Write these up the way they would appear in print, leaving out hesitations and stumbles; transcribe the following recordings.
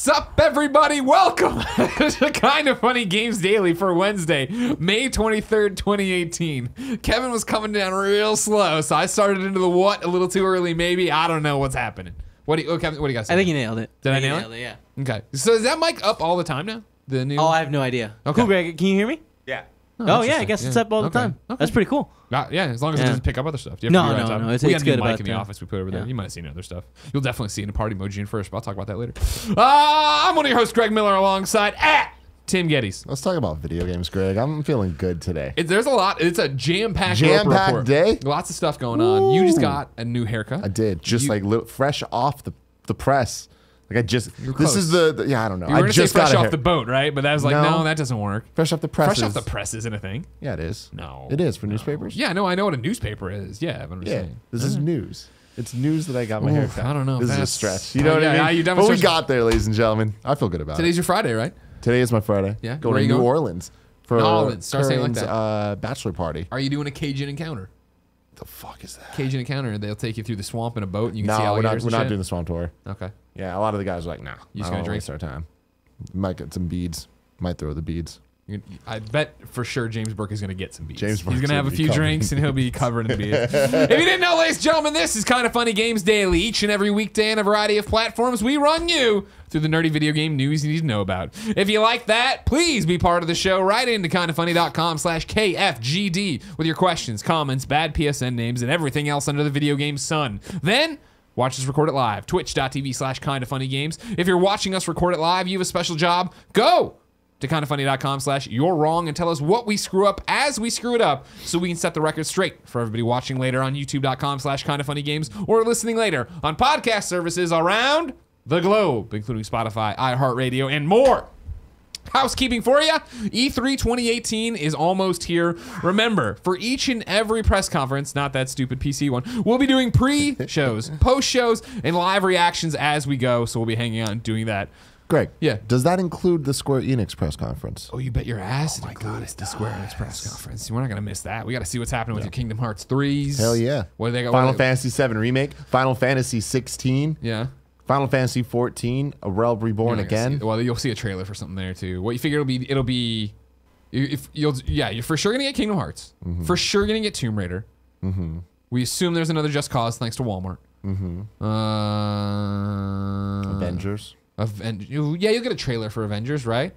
What's up, everybody? Welcome to Kind of Funny Games Daily for Wednesday, May 23rd, 2018. Kevin was coming down real slow, so I started into the what a little too early, maybe. I don't know what's happening. Kevin, what do you got to say? I think you nailed it. Did I nail it? Yeah. Okay. So is that mic up all the time now? The new? Oh, I have no idea. Okay. Cool, Greg. Can you hear me? Yeah. Oh, yeah. I guess it's up all the time. Okay. That's pretty cool. Yeah, as long as it doesn't pick up other stuff. Do you No, have to figure out no, time? it's We got a good new mic about in the that. office we put over there. Yeah. You might have seen other stuff. You'll definitely see an party emoji in first, but I'll talk about that later. I'm one of your hosts, Greg Miller, alongside Tim Gettys. Let's talk about video games, Greg. I'm feeling good today. There's a lot. It's a jam-packed Jam-packed day? Lots of stuff going on. You just got a new haircut. I did. Just fresh off the press. Like this close. is the yeah, I don't know. You were going to say fresh got off the boat, right? But that was like, no, that doesn't work. fresh off the press. Fresh off the press isn't a thing. Yeah, it is. No. It is for newspapers. Yeah, no, I know what a newspaper is. Yeah, but I'm just saying. This is news. It's news that I got my haircut. I don't know. This is a That's- stretch. You know what yeah, I mean? you But definitely we got there, ladies and gentlemen. I feel good about Today's it. your Friday, right? Today is my Friday. Yeah? Going Where to you New going? Orleans for New Orleans. Start saying it like Kern's, bachelor party. Are you doing a Cajun encounter? The fuck is that? Cajun encounter. They'll take you through the swamp in a boat, and you can see No, we're alligators. not doing the swamp tour. Okay. Yeah, a lot of the guys are like, nah. You just I gonna don't drink? waste our time. Might get some beads. Might throw the beads. I bet for sure James Burke is going to get some beats. James He's Burke's going to have a gonna be few covered drinks, in and he'll be covered in beats. If you didn't know, ladies and gentlemen, this is Kind of Funny Games Daily. Each and every weekday on a variety of platforms, we run you through the nerdy video game news you need to know about. If you like that, please be part of the show. Write into kindoffunny.com/KFGD with your questions, comments, bad PSN names, and everything else under the video game sun. Then watch us record it live. Twitch.tv/kindoffunnygames. If you're watching us record it live, you have a special job. Go to kindoffunny.com/you're wrong and tell us what we screw up as we screw it up so we can set the record straight for everybody watching later on youtube.com/kindoffunnygames or listening later on podcast services around the globe, including Spotify, iHeartRadio, and more. Housekeeping for you. E3 2018 is almost here. Remember, for each and every press conference, not that stupid PC one, we'll be doing pre-shows, post-shows, and live reactions as we go, so we'll be hanging out and doing that. Greg. Yeah. Does that include the Square Enix press conference? Oh, you bet your ass it includes the Square Enix press conference. We're not going to miss that. We got to see what's happening with your Kingdom Hearts 3s. Hell yeah. What do they got? Final Fantasy 7 Remake, Final Fantasy 16, Yeah. Final Fantasy 14, A Realm Reborn again. Well, you'll see a trailer for something there too. What you figure it'll be if you're for sure going to get Kingdom Hearts. Mm-hmm. For sure going to get Tomb Raider. Mm-hmm. We assume there's another Just Cause thanks to Walmart. Mm-hmm. Avengers. Yeah, you'll get a trailer for Avengers, right?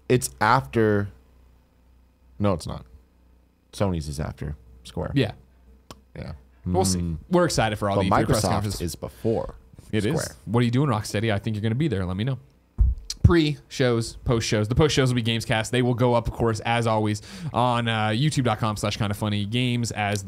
It's after. No, it's not. Sony's is after Square. Yeah. Yeah. We'll see. We're excited for all But the E3 press Microsoft conferences. is before. It Square. is. What are you doing, Rocksteady? I think you're going to be there. Let me know. Pre-shows, post-shows. The post-shows will be Gamescast. They will go up, of course, as always, on youtube.com/kindoffunnygames as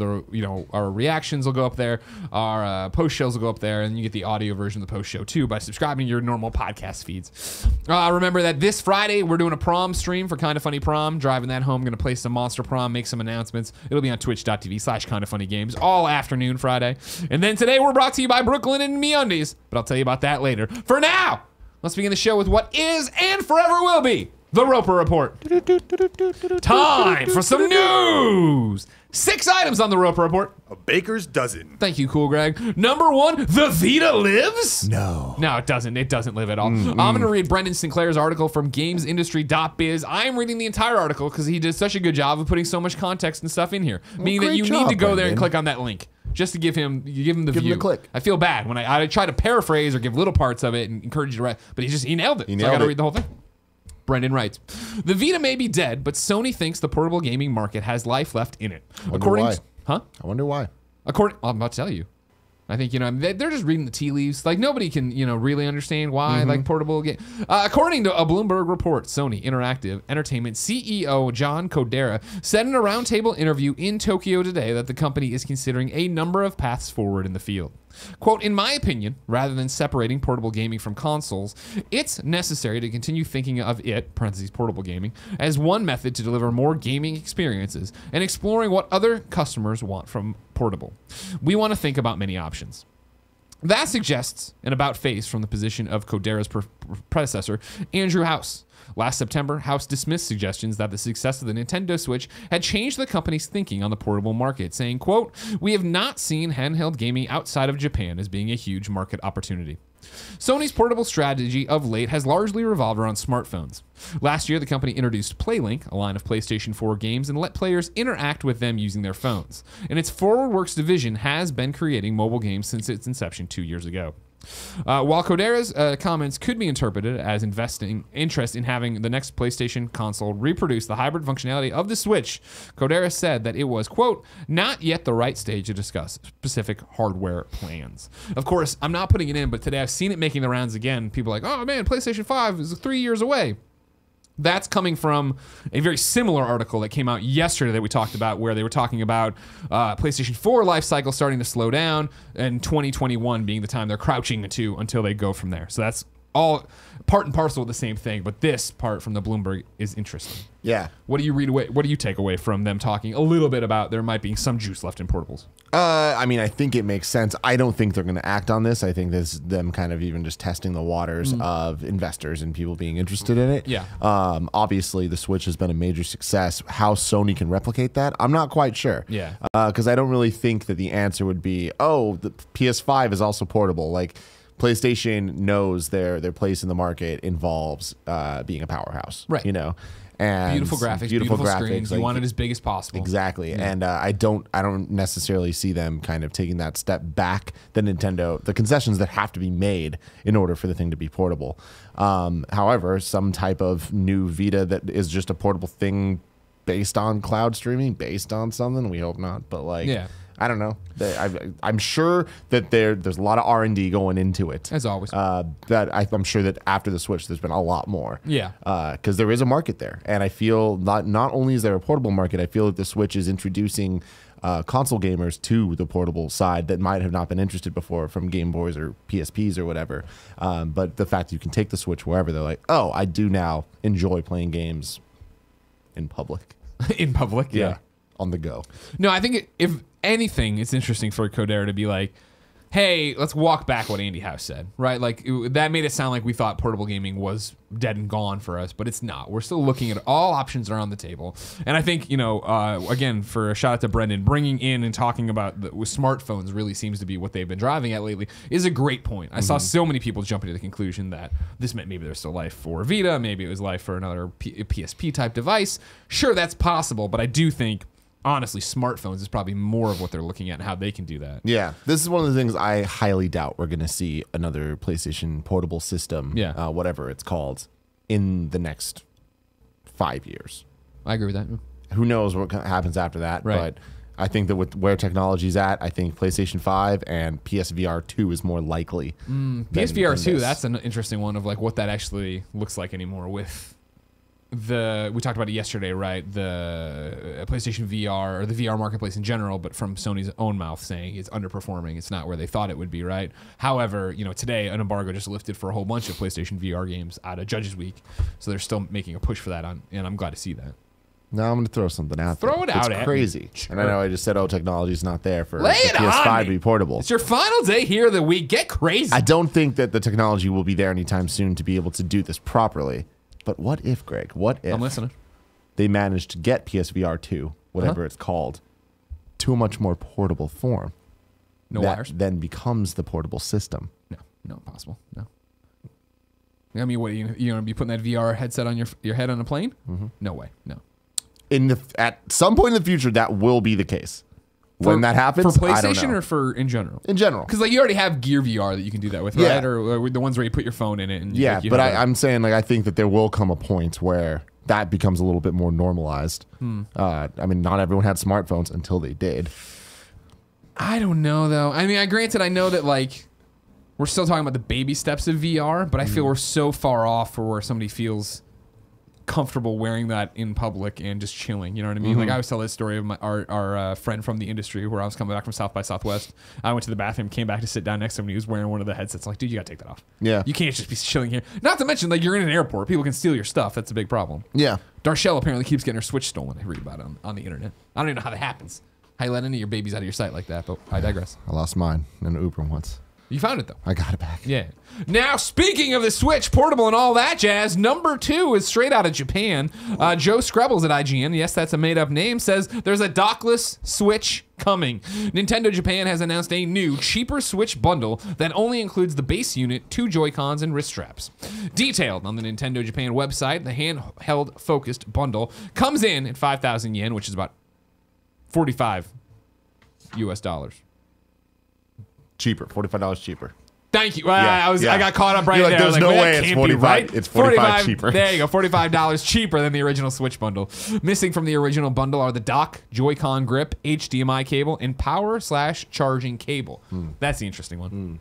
our reactions will go up there. Our post-shows will go up there, and you get the audio version of the post-show, too, by subscribing to your normal podcast feeds. Remember that this Friday, we're doing a prom stream for Kind of Funny Prom. Driving that home, going to play some Monster Prom, make some announcements. It'll be on twitch.tv/kindoffunnygames all afternoon Friday. And then today, we're brought to you by Brooklyn and MeUndies, but I'll tell you about that later. For now, let's begin the show with what is and forever will be the Roper Report. Time for some news. 6 items on the Roper Report. A baker's dozen. Thank you, Cool Greg. Number 1, the Vita lives? No. No, it doesn't. It doesn't live at all. I'm going to read Brendan Sinclair's article from gamesindustry.biz. I'm reading the entire article because he did such a good job of putting so much context and stuff in here. Meaning that great you job, need to go there and Brendan. click on that link. Just to give him the view. him the click. I feel bad when I try to paraphrase or give little parts of it and encourage you to write, but he nailed it. So I nailed got to it. read the whole thing. Brendan writes, the Vita may be dead, but Sony thinks the portable gaming market has life left in it. Why. Huh? I wonder why. Well, I'm about to tell you. I think, they're just reading the tea leaves. Like, nobody can, really understand why, like, portable game. According to a Bloomberg report, Sony Interactive Entertainment CEO John Kodera said in a roundtable interview in Tokyo today that the company is considering a number of paths forward in the field. Quote, in my opinion, rather than separating portable gaming from consoles, it's necessary to continue thinking of it, parentheses portable gaming, as one method to deliver more gaming experiences and exploring what other customers want from portable. We want to think about many options. That suggests an about-face from the position of Kodera's predecessor, Andrew House. Last September, House dismissed suggestions that the success of the Nintendo Switch had changed the company's thinking on the portable market, saying, quote, we have not seen handheld gaming outside of Japan as being a huge market opportunity. Sony's portable strategy of late has largely revolved around smartphones. Last year, the company introduced PlayLink, a line of PlayStation 4 games, and let players interact with them using their phones. And its ForwardWorks division has been creating mobile games since its inception 2 years ago. While Kodera's comments could be interpreted as investing interest in having the next PlayStation console reproduce the hybrid functionality of the Switch, Kodera said that it was, quote, not yet the right stage to discuss specific hardware plans. Of course, I'm not putting it in, but today I've seen it making the rounds again. People are like, oh man, PlayStation 5 is 3 years away. That's coming from a very similar article that came out yesterday that we talked about, where they were talking about PlayStation 4 life cycle starting to slow down and 2021 being the time they're crouching to until they go from there. So that's all part and parcel of the same thing, but this part from the Bloomberg is interesting. Yeah. What do you read away? What do you take away from them talking a little bit about there might be some juice left in portables? I mean, I think it makes sense. I don't think they're going to act on this. I think this is them kind of even just testing the waters of investors and people being interested in it. Yeah. Obviously, the Switch has been a major success. How Sony can replicate that, I'm not quite sure. Yeah. Because I don't really think that the answer would be, oh, the PS5 is also portable. Like, PlayStation knows their place in the market involves being a powerhouse. Right. You know? And beautiful graphics, beautiful screens. You want it as big as possible. Exactly. Yeah. And I don't necessarily see them kind of taking that step back. The concessions that have to be made in order for the thing to be portable. However, some type of new Vita that is just a portable thing based on cloud streaming, based on something. We hope not, but like, yeah. I don't know. I'm sure that there's a lot of R&D going into it. As always. I'm sure that after the Switch, there's been a lot more. Yeah. Because there is a market there. And I feel not only is there a portable market, I feel that the Switch is introducing console gamers to the portable side that might have not been interested before from Game Boys or PSPs or whatever. But the fact that you can take the Switch wherever, they're like, oh, I do now enjoy playing games in public. In public, yeah. On the go. No, I think if anything, it's interesting for Kodera to be like, hey, let's walk back what Andy House said, right? Like, that made it sound like we thought portable gaming was dead and gone for us, but it's not. We're still looking at all options are on the table. And I think, again, for a shout out to Brendan, bringing in and talking about with smartphones really seems to be what they've been driving at lately is a great point. I saw so many people jumping to the conclusion that this meant maybe there's still life for Vita, maybe it was life for another PSP type device. Sure, that's possible, but I do think honestly, smartphones is probably more of what they're looking at and how they can do that. Yeah, this is one of the things I highly doubt we're going to see another PlayStation portable system, whatever it's called, in the next 5 years. I agree with that. Who knows what happens after that, right. But I think that with where technology's at, I think PlayStation 5 and PSVR 2 is more likely. PSVR 2, that's an interesting one of like what that actually looks like anymore with we talked about it yesterday, right? The PlayStation VR or the VR marketplace in general, but from Sony's own mouth saying it's underperforming. It's not where they thought it would be, right? However, today an embargo just lifted for a whole bunch of PlayStation VR games out of Judges Week, so they're still making a push for that, and I'm glad to see that. Now I'm going to throw something out there. Throw it out. It's crazy. Sure. And I know I just said, technology's not there for the PS5 to be portable. It's your final day here of the week. Get crazy. I don't think that the technology will be there anytime soon to be able to do this properly. But what if, Greg? What if I'm listening. They managed to get PSVR 2, whatever it's called, to a much more portable form? No wires. Then becomes the portable system. No, impossible. No. I mean, what you going to be putting that VR headset on your head on a plane? Mm-hmm. No way. No. At some point in the future, that will be the case. When that happens, for PlayStation I don't know. or for in general? In general, because you already have Gear VR that you can do that with, right? Or the ones where you put your phone in it. And but I'm saying I think that there will come a point where that becomes a little bit more normalized. I mean, not everyone had smartphones until they did. I don't know though. I mean, I know that we're still talking about the baby steps of VR, but I feel we're so far off for where somebody feels comfortable wearing that in public and just chilling, you know what I mean? Like I always tell this story of our friend from the industry where I was coming back from South by Southwest. I went to the bathroom, came back to sit down next to him, and he was wearing one of the headsets. I'm like, dude, you gotta take that off. Yeah, you can't just be chilling here. Not to mention, you're in an airport, people can steal your stuff. That's a big problem. Yeah, Darshell apparently keeps getting her Switch stolen. I read about it on the internet. I don't even know how that happens. How you let any of your babies out of your sight like that? But I digress. I lost mine in an Uber once. You found it, though. I got it back. Yeah. Now, speaking of the Switch, portable and all that jazz, number 2 is straight out of Japan. Joe Skrebels at IGN, yes, that's a made-up name, says there's a dockless Switch coming. Nintendo Japan has announced a new, cheaper Switch bundle that only includes the base unit, 2 Joy-Cons, and wrist straps. Detailed on the Nintendo Japan website, the handheld-focused bundle comes in at 5,000 yen, which is about $45 US. Cheaper, $45 cheaper. Thank you. I got caught up right You're there. There's no way it's 45. Right? It's 45 cheaper. There you go. $45 cheaper than the original Switch bundle. Missing from the original bundle are the dock, Joy-Con grip, HDMI cable, and power/charging cable. That's the interesting one.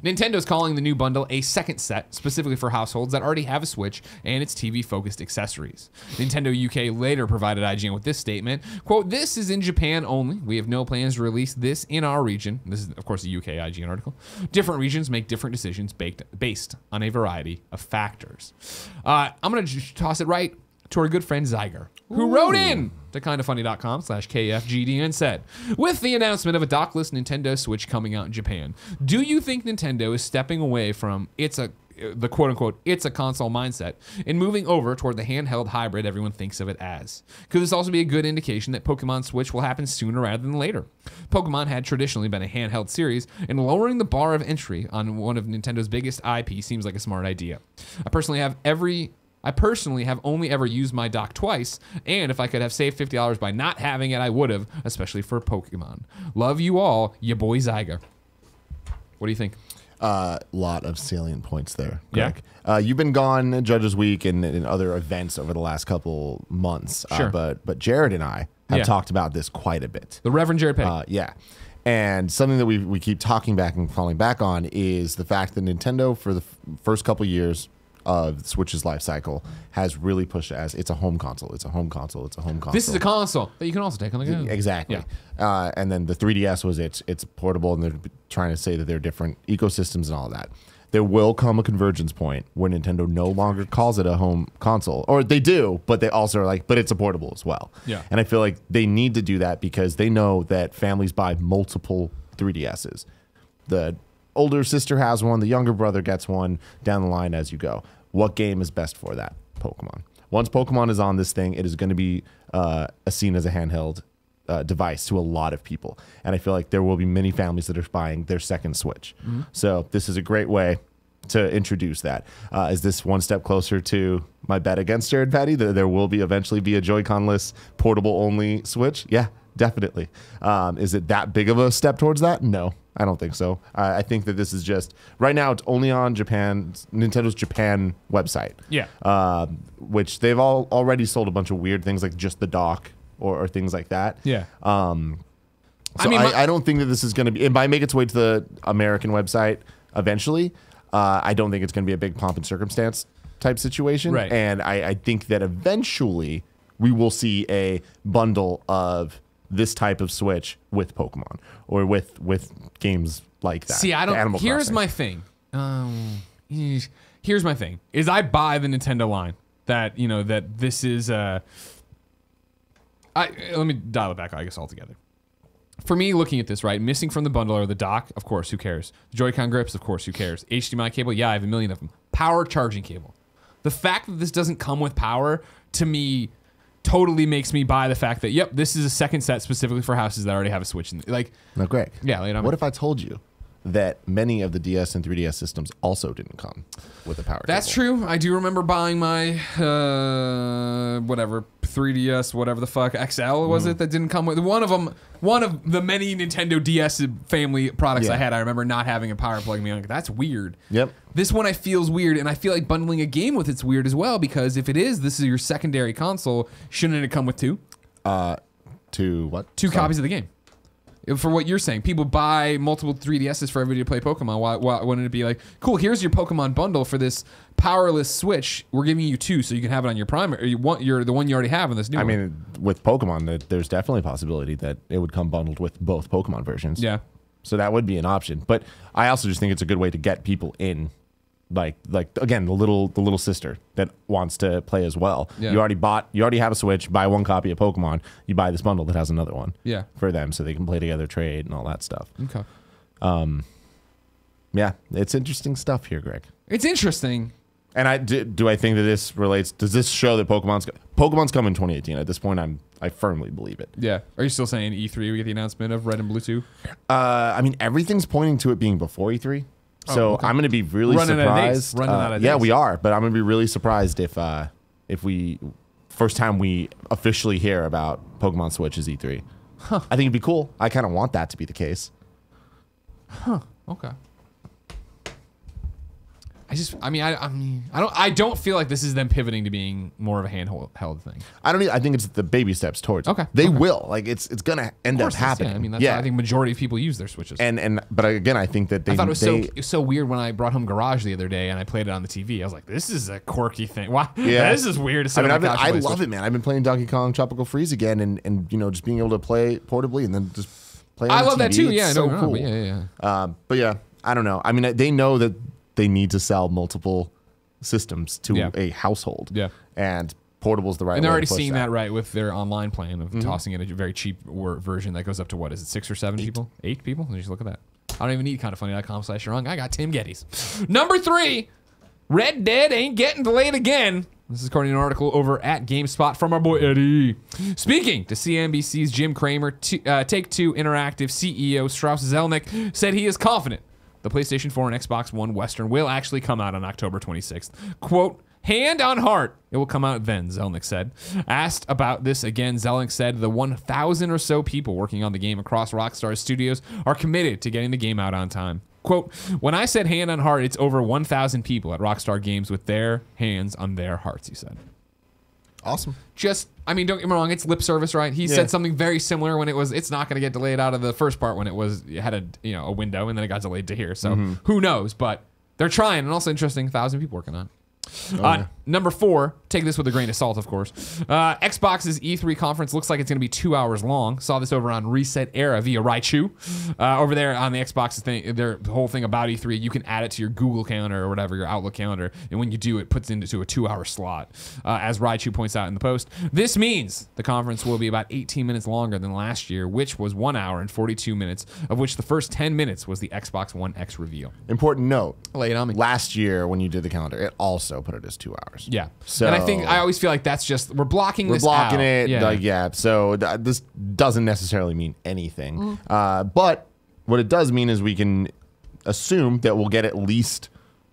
Nintendo's calling the new bundle a second set, specifically for households that already have a Switch and its TV-focused accessories. Nintendo UK later provided IGN with this statement, quote, "This is in Japan only. We have no plans to release this in our region." This is, of course, a UK IGN article. "Different regions make different decisions based on a variety of factors." I'm going to toss it right to our good friend Zyger, who wrote in to kindafunny.com/KFGD and said, "With the announcement of a dockless Nintendo Switch coming out in Japan, do you think Nintendo is stepping away from the quote-unquote it's a console mindset and moving over toward the handheld hybrid everyone thinks of it as? Could this also be a good indication that Pokemon Switch will happen sooner rather than later? Pokemon had traditionally been a handheld series, and lowering the bar of entry on one of Nintendo's biggest IP seems like a smart idea. I personally have only ever used my dock twice, and if I could have saved $50 by not having it, I would have, especially for Pokemon. Love you all, ya boy Zyger." What do you think? Lot of salient points there, Greg. Yeah. You've been gone Judges Week and other events over the last couple months. Sure. But Jared and I have talked about this quite a bit. The Reverend Jared Petty. Yeah. And something that we keep talking back and falling back on is the fact that Nintendo, for the first couple years of Switch's life cycle, has really pushed it as it's a home console. It's a home console. It's a home console. This is a console that you can also take on the go. Exactly. Yeah. And then the 3DS was it's portable, and they're trying to say that they're different ecosystems and all of that. There will come a convergence point where Nintendo no longer calls it a home console, or they do, but they also are like, but it's a portable as well. Yeah. And I feel like they need to do that because they know that families buy multiple 3DSs. The older sister has one, the younger brother gets one down the line as you go. What game is best for that? Pokemon. Once Pokemon is on this thing, it is going to be seen as a handheld device to a lot of people. And I feel like there will be many families that are buying their second Switch. So this is a great way to introduce that. Is this one step closer to my bet against Jared Petty, that there will eventually be a Joy-Con-less, portable-only Switch? Yeah, definitely. Is it that big of a step towards that? No, I don't think so. I think that this is just, right now it's only on Nintendo's Japan website. Yeah. Which they've already sold a bunch of weird things like just the dock or things like that. Yeah. I don't think that this is going to be, it might make its way to the American website eventually. I don't think it's going to be a big pomp and circumstance type situation. Right. And I think that eventually we will see a bundle of this type of Switch with Pokemon or with games like that. See, I don't. Here's my thing. Here's my thing. Is I buy the Nintendo line that that this is. Let me dial it back, I guess, altogether. For me, looking at this, right, missing from the bundle are the dock, of course, who cares? Joy-Con grips, of course, who cares? HDMI cable, yeah, I have a million of them. Power charging cable. The fact that this doesn't come with power, to me, totally makes me buy the fact that, yep, this is a second set specifically for houses that already have a Switch. No, Greg. Yeah. What if I told you that many of the DS and 3DS systems also didn't come with a power cable? That's true. I do remember buying my, 3DS, whatever the fuck, XL was it, that didn't come with one of the many Nintendo DS family products I had. I remember not having a power plug. Me, like, that's weird. Yep. This one I feels weird, and I feel like bundling a game with it's weird as well, because if this is your secondary console, shouldn't it come with two? Two what? Two copies of the game. For what you're saying, people buy multiple 3DSs for everybody to play Pokemon. Why wouldn't it be like, cool, here's your Pokemon bundle for this powerless Switch. We're giving you two so you can have it on your primary. You're the one you already have on this new one. I mean, with Pokemon, there's definitely a possibility that it would come bundled with both Pokemon versions. Yeah. So that would be an option. But I also just think it's a good way to get people in. Like again, the little sister that wants to play as well. Yeah. You already have a Switch, buy one copy of Pokemon, you buy this bundle that has another one. Yeah. For them so they can play together, trade, and all that stuff. Okay. Yeah, it's interesting stuff here, Greg. It's interesting, And do I think that this relates? Does this show that Pokemon's coming in 2018? At this point, I firmly believe it. Yeah. Are you still saying E3 we get the announcement of Red and Blue 2? I mean, everything's pointing to it being before E3. So okay. I'm going to be really surprised. Running out of days. Yeah, we are. But I'm going to be really surprised if we first time we officially hear about Pokemon Switch is E3. Huh. I think it'd be cool. I kind of want that to be the case. Huh. Okay. I don't feel like this is them pivoting to being more of a handheld thing. I think it's the baby steps towards. Okay. They will. Like it's gonna end up happening. Yeah. I mean, that's how I think majority of people use their Switches. But again, I think that I thought it was so weird when I brought home Garage the other day and I played it on the TV. I was like, this is a quirky thing. Why? Yeah. This is weird. I love it, man. I've been playing Donkey Kong Tropical Freeze again, and just being able to play portably and then just play. On I the love TV. that too. Yeah, it's so cool. But yeah, I don't know. I mean, they know that they need to sell multiple systems to a household. Yeah. And portable's the right way. And they're already seeing that right with their online plan of tossing in a very cheap version that goes up to what is it, 6 or 7 people? 8 people? Just look at that. I don't even need kindafunny.com/wrong. I got Tim Gettys. Number 3, Red Dead ain't getting delayed again. This is according to an article over at GameSpot from our boy Eddie. Speaking to CNBC's Jim Cramer, Take-Two Interactive CEO Strauss Zelnick said he is confident the PlayStation 4 and Xbox One Western will actually come out on October 26th. Quote, hand on heart, it will come out then, Zelnick said. Asked about this again, Zelnick said the 1,000 or so people working on the game across Rockstar Studios are committed to getting the game out on time. Quote, when I said hand on heart, it's over 1,000 people at Rockstar Games with their hands on their hearts, he said. Awesome. Don't get me wrong, it's lip service, right? He said something very similar when it's not going to get delayed out of the first part when it had a window and then it got delayed to here. So who knows? But they're trying, and also interesting, 1,000 people working on it. Number 4, take this with a grain of salt, of course. Xbox's E3 conference looks like it's going to be 2 hours long. Saw this over on ResetEra via Rychu. Over there on the Xbox thing, their whole thing about E3, you can add it to your Google calendar or whatever, your Outlook calendar, and when you do, it puts into a 2-hour slot. As Rychu points out in the post, this means the conference will be about 18 minutes longer than last year, which was 1 hour and 42 minutes, of which the first 10 minutes was the Xbox One X reveal. Important note. Lay it on me. Last year, when you did the calendar, it also put it as 2 hours. Yeah. So, and I always feel like that's just, we're blocking it. Yeah. So this doesn't necessarily mean anything. But what it does mean is we can assume that we'll get at least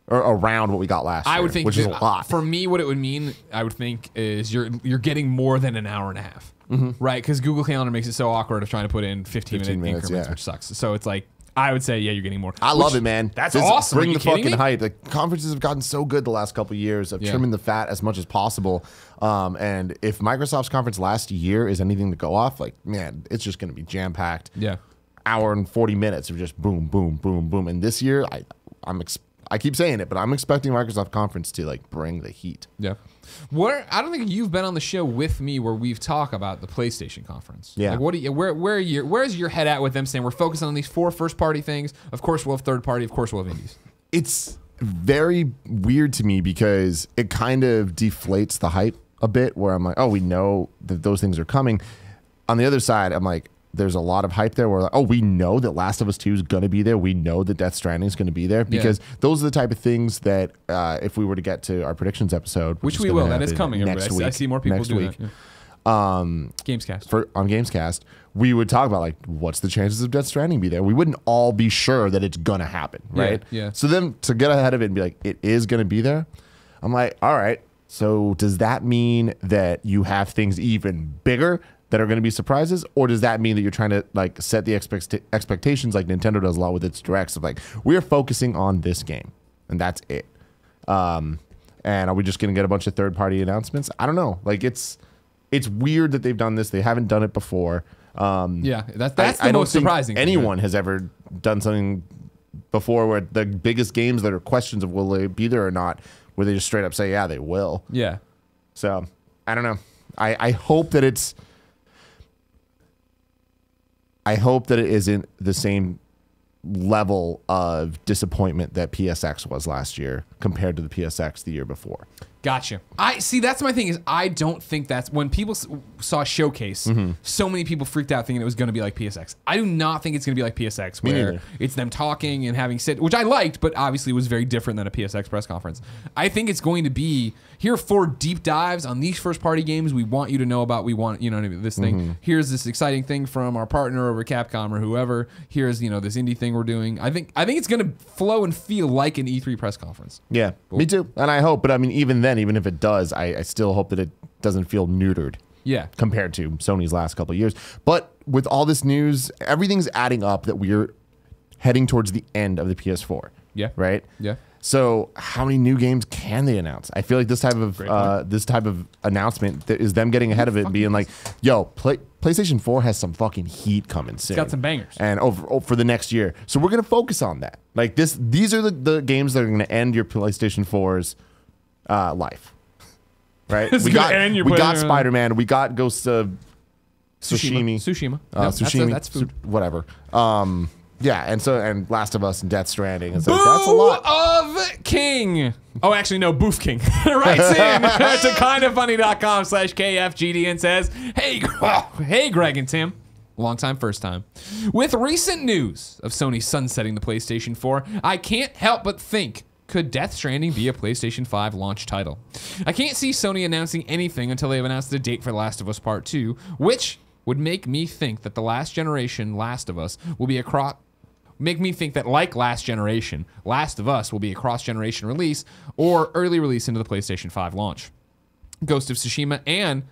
or around what we got last year. I would think, which is a lot. For me, what it would mean, I would think, is you're getting more than an hour and a half, right? Because Google Calendar makes it so awkward of trying to put in 15-minute increments, which sucks. So it's like, I would say, you're getting more. I love it, man. That's awesome. Bring the fucking hype. The conferences have gotten so good the last couple of years of trimming the fat as much as possible. And if Microsoft's conference last year is anything to go off, like, man, it's just going to be jam-packed. Yeah. Hour and 40 minutes of just boom, boom, boom, boom. And this year, I keep saying it, but I'm expecting Microsoft conference to like bring the heat. Yeah. I don't think you've been on the show with me where we've talked about the PlayStation conference. Yeah. Like, where's your head at with them saying we're focusing on these 4 first-party things? Of course, we'll have third-party. Of course, we'll have indies. It's very weird to me because it kind of deflates the hype a bit. Where I'm like, oh, we know that those things are coming. On the other side, I'm like, there's a lot of hype there where, like, oh, we know that Last of Us 2 is going to be there. We know that Death Stranding is going to be there because those are the type of things that if we were to get to our predictions episode, which we will, that is coming next week. I see more people doing that. Yeah. Gamescast. On Gamescast, we would talk about like what's the chances of Death Stranding be there. We wouldn't all be sure that it's going to happen, right? Yeah. So then to get ahead of it and be like, it is going to be there. I'm like, all right. So does that mean that you have things even bigger that are going to be surprises, or does that mean that you're trying to like set the expectations like Nintendo does a lot with its directs of like, we're focusing on this game and that's it? And are we just going to get a bunch of third-party announcements? I don't know. Like it's weird that they've done this. They haven't done it before. That's the most surprising. Anyone has ever done something before where the biggest games that are questions of will they be there or not, where they just straight up say, yeah, they will. Yeah. So I don't know. I hope that it's. I hope that it isn't the same level of disappointment that PSX was last year compared to the PSX the year before. Gotcha. I see. That's my thing. Is I don't think that's when people saw Showcase. So many people freaked out thinking it was going to be like PSX. I do not think it's going to be like PSX, where it's them talking and having said, which I liked, but obviously was very different than a PSX press conference. I think it's going to be here for deep dives on these first party games we want you to know about. We want this thing. Here's this exciting thing from our partner over Capcom or whoever. Here's this indie thing we're doing. I think it's going to flow and feel like an E3 press conference. Yeah, me too. And I hope, but I mean, even then, even if it does, I still hope that it doesn't feel neutered. Yeah. Compared to Sony's last couple of years. But with all this news, everything's adding up that we're heading towards the end of the PS4. Yeah. Right? Yeah. So how many new games can they announce? I feel like this type of announcement is them getting ahead of it and being like, yo, PlayStation 4 has some fucking heat coming soon. It's got some bangers. And for the next year. So we're going to focus on that. Like these are the games that are going to end your PlayStation 4's life. Right? We got Spider-Man. We got Ghost of Tsushima. Tsushima. That's food. Whatever. Yeah, and Last of Us and Death Stranding. It's like, that's a lot. Of King. Oh, actually, no, BoofKing writes in to kindafunny.com/KFGD and says, hey, Greg and Tim. Long time, first time. With recent news of Sony sunsetting the PlayStation 4, I can't help but think, could Death Stranding be a PlayStation 5 launch title? I can't see Sony announcing anything until they've announced the date for Last of Us Part 2, which would make me think that the last generation Last of Us will be make me think that, like last generation, Last of Us will be a cross-generation release or early release into the PlayStation 5 launch. Ghost of Tsushima and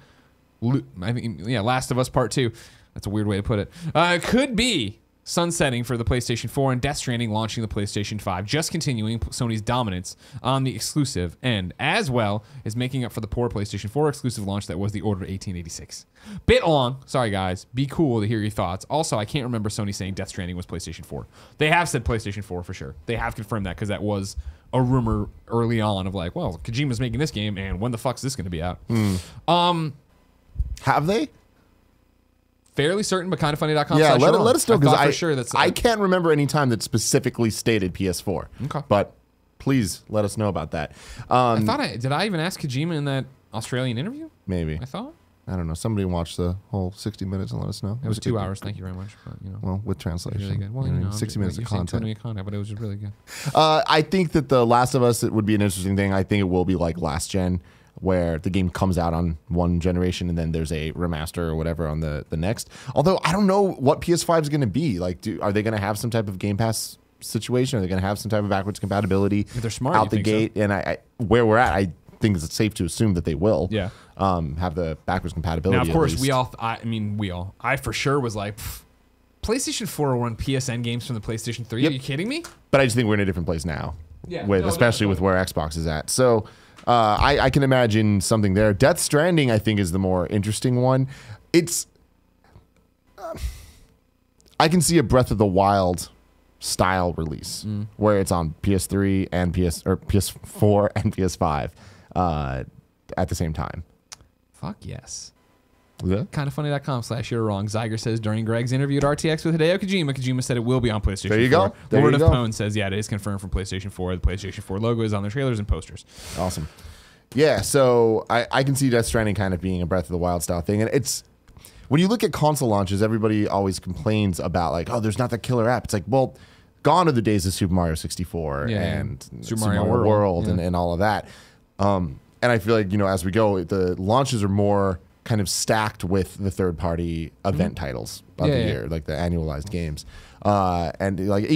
Last of Us Part 2, that's a weird way to put it, could be sunsetting for the PlayStation 4 and Death Stranding launching the PlayStation 5, just continuing Sony's dominance on the exclusive end, as well as making up for the poor PlayStation 4 exclusive launch that was the Order 1886. Bit long. Sorry, guys. Be cool to hear your thoughts. Also, I can't remember Sony saying Death Stranding was PlayStation 4. They have said PlayStation 4 for sure. They have confirmed that because that was a rumor early on of like, well, Kojima's making this game, and when the fuck's this going to be out? Have they? Fairly certain, but kindoffunny.com. Yeah, let us know, because sure that's I can't remember any time that specifically stated PS4. Okay. But please let us know about that. Did I even ask Kojima in that Australian interview? Maybe. I thought. I don't know. Somebody watched the whole 60 minutes and let us know. It was 2 hours. Thank you very much. But, well, with translation. Really good. Well, 60 minutes of content. But it was just really good. I think that The Last of Us, it would be an interesting thing. I think it will be like last gen, where the game comes out on one generation and then there's a remaster or whatever on the next. Although I don't know what PS5 is going to be. Like, are they going to have some type of Game Pass situation? Are they going to have some type of backwards compatibility if they're smart, out the gate? So? And I where we're at, I think it's safe to assume that they will. Yeah. Have the backwards compatibility. Now, of course, I for sure was like, PlayStation 4 will run PSN games from the PlayStation 3. Yep. Are you kidding me? But I just think we're in a different place now. Yeah. Especially with where Xbox is at. So I can imagine something there. Death Stranding, I think, is the more interesting one. It's I can see a Breath of the Wild style release where it's on PS3 and PS4 and PS5 at the same time. Fuck yes. Yeah. Kindoffunny.com/you're wrong. Zyger says during Greg's interview at RTX with Hideo Kojima said it will be on PlayStation 4. There you go. Lord of Pwn says, yeah, it is confirmed from PlayStation 4. The PlayStation 4 logo is on their trailers and posters. Awesome. Yeah, so I can see Death Stranding kind of being a Breath of the Wild style thing. And it's, when you look at console launches, everybody always complains about like, oh, there's not that killer app. It's like, well, gone are the days of Super Mario 64 and Super Mario World and all of that. And I feel like, as we go, the launches are more kind of stacked with the third-party event titles of the year, like the annualized games. And like,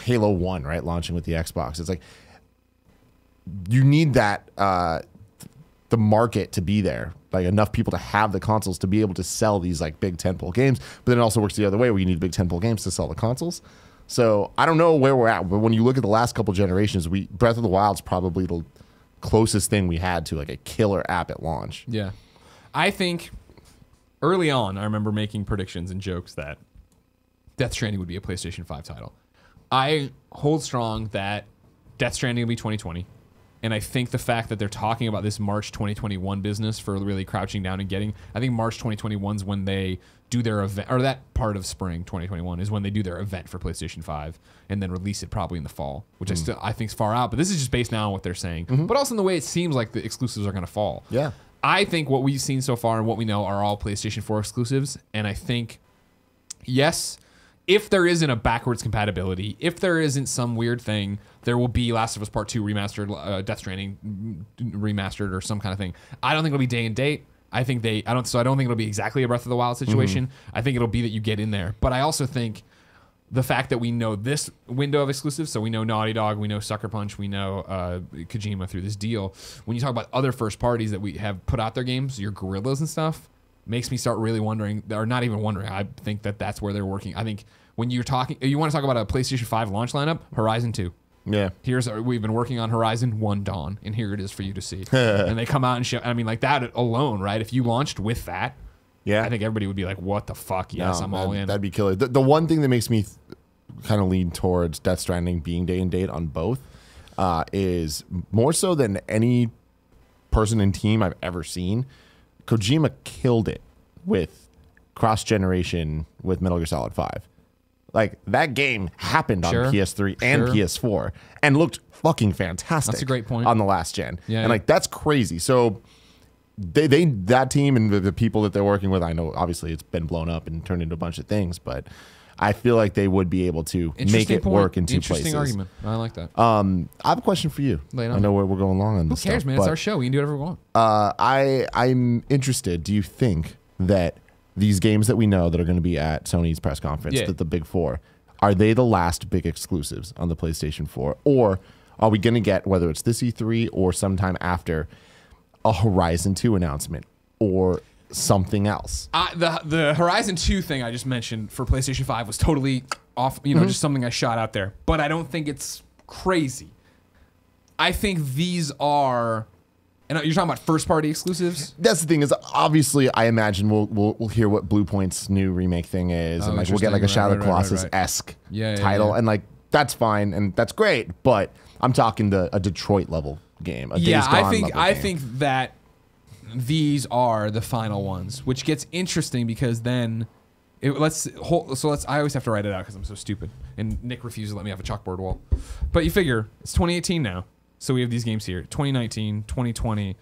Halo 1, right, launching with the Xbox. It's like, you need that, the market to be there, like enough people to have the consoles to be able to sell these like big tentpole games. But then it also works the other way where you need big tentpole games to sell the consoles. So I don't know where we're at, but when you look at the last couple generations, Breath of the Wild's probably the closest thing we had to like a killer app at launch. Yeah. I think early on, I remember making predictions and jokes that Death Stranding would be a PlayStation 5 title. I hold strong that Death Stranding will be 2020. And I think the fact that they're talking about this March 2021 business for really crouching down and getting, I think March 2021 is when they do their event, or that part of spring 2021 is when they do their event for PlayStation 5 and then release it probably in the fall, which I think is far out. But this is just based now on what they're saying, but also in the way it seems like the exclusives are going to fall. Yeah. I think what we've seen so far and what we know are all PlayStation 4 exclusives. And I think, yes, if there isn't a backwards compatibility, if there isn't some weird thing, there will be Last of Us Part 2 remastered, Death Stranding remastered or some kind of thing. I don't think it'll be day and date. I don't think it'll be exactly a Breath of the Wild situation. I think it'll be that you get in there. But I also think the fact that we know this window of exclusives, so we know Naughty Dog, we know Sucker Punch, we know Kojima through this deal. When you talk about other first parties that we have put out their games, your Guerrillas and stuff, makes me start really wondering, or not even wondering, I think that that's where they're working. I think when you're talking, you want to talk about a PlayStation 5 launch lineup, Horizon 2. Yeah. We've been working on Horizon 1 Dawn, and here it is for you to see. And they come out and show, I mean, like that alone, right? If you launched with that, I think everybody would be like, what the fuck? Yes, I'm all in. That'd be killer. The one thing that makes me kind of lean towards Death Stranding being day and date on both is more so than any person in team I've ever seen. Kojima killed it with cross-generation with Metal Gear Solid 5. Like, that game happened on PS3 and PS4 and looked fucking fantastic. That's a great point. On the last gen. Yeah, and, like, that's crazy. So, that team and the people that they're working with, I know, obviously, it's been blown up and turned into a bunch of things, but I feel like they would be able to make it work in two places. Interesting argument. I like that. I have a question for you. I know we're going long on this. Who cares, man? It's our show. We can do whatever we want. I'm interested. Do you think that these games that we know that are going to be at Sony's press conference, the big four, are they the last big exclusives on the PlayStation 4? Or are we going to get, whether it's this E3 or sometime after, a Horizon 2 announcement or something else? The Horizon 2 thing I just mentioned for PlayStation 5 was totally off, just something I shot out there. But I don't think it's crazy. I think these are... And you're talking about first-party exclusives? That's the thing is, obviously, I imagine we'll hear what Blue Point's new remake thing is, and like we'll get like a Shadow of the Colossus-esque title, and like that's fine and that's great. But I'm talking a Detroit level game. I think that these are the final ones, which gets interesting because then I always have to write it out because I'm so stupid, and Nick refuses to let me have a chalkboard wall. But you figure it's 2018 now. So we have these games here, 2019, 2020,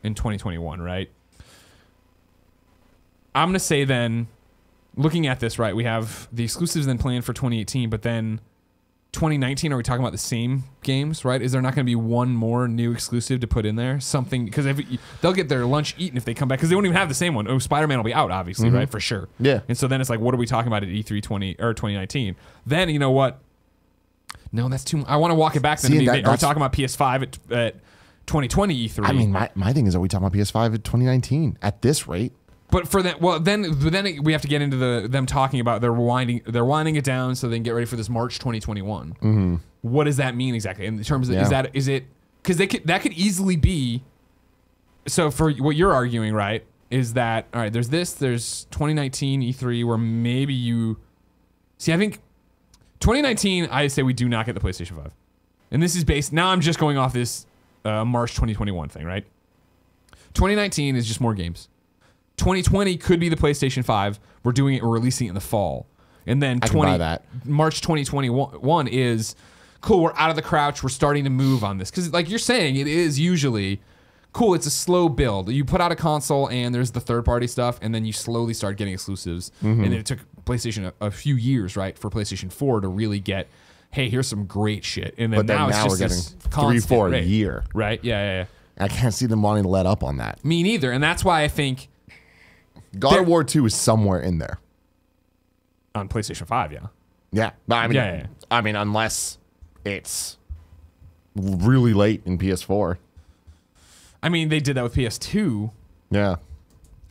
and 2021, right? I'm going to say then, looking at this, right, we have the exclusives then planned for 2018, but then 2019, are we talking about the same games, right? Is there not going to be one more new exclusive to put in there? Something, because they'll get their lunch eaten if they come back, because they won't even have the same one. Oh, Spider-Man will be out, obviously, right? For sure. Yeah. And so then it's like, what are we talking about at E3 2019? Then, you know what? No, that's too much. I want to walk it back. Are we talking about PS5 at 2020 E3? I mean, my thing is, are we talking about PS5 at 2019 at this rate? But for that, then we have to get into them talking about they're winding it down so they can get ready for this March 2021. Mm-hmm. What does that mean exactly in terms of is it because that could easily be. So for what you're arguing, right, is that all right? There's 2019 E3 where maybe you see. I think 2019, I say we do not get the PlayStation 5. And this is based, now I'm just going off this March 2021 thing, right? 2019 is just more games. 2020 could be the PlayStation 5. We're releasing it in the fall. And then March 2021 is, cool, we're out of the crouch, we're starting to move on this. Because like you're saying, it is usually, cool, it's a slow build. You put out a console and there's the third-party stuff, and then you slowly start getting exclusives. And then it took PlayStation a few years, right, for PlayStation 4 to really get, hey, here's some great shit. And then now it's just we're getting 3-4 a year. Right, yeah. I can't see them wanting to let up on that. Me neither, and that's why I think... God of War 2 is somewhere in there. On PlayStation 5, yeah. Yeah, but I mean, unless it's really late in PS4. I mean, they did that with PS2. Yeah.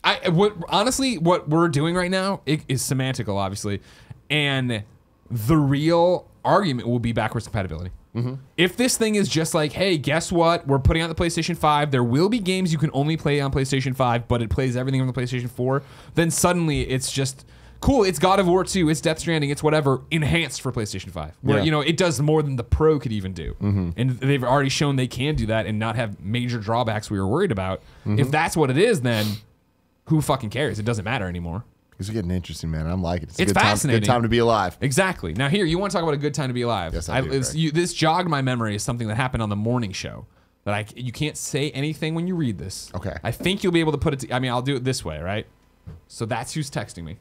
Honestly, what we're doing right now is semantical, obviously, and the real argument will be backwards compatibility. Mm-hmm. If this thing is just like, hey, guess what? We're putting out the PlayStation 5. There will be games you can only play on PlayStation 5, but it plays everything on the PlayStation 4. Then suddenly it's just cool, it's God of War 2, it's Death Stranding, it's whatever, enhanced for PlayStation 5. Where, you know, it does more than the Pro could even do. And they've already shown they can do that and not have major drawbacks we were worried about. If that's what it is, then who fucking cares? It doesn't matter anymore. It's getting interesting, man. I'm liking it. It's fascinating. Good time to be alive. Exactly. Now here, you want to talk about a good time to be alive. Yes, I do. This jogged my memory as something that happened on the morning show. That you can't say anything when you read this. Okay. I think you'll be able to put it. I mean, I'll do it this way, right? So that's who's texting me.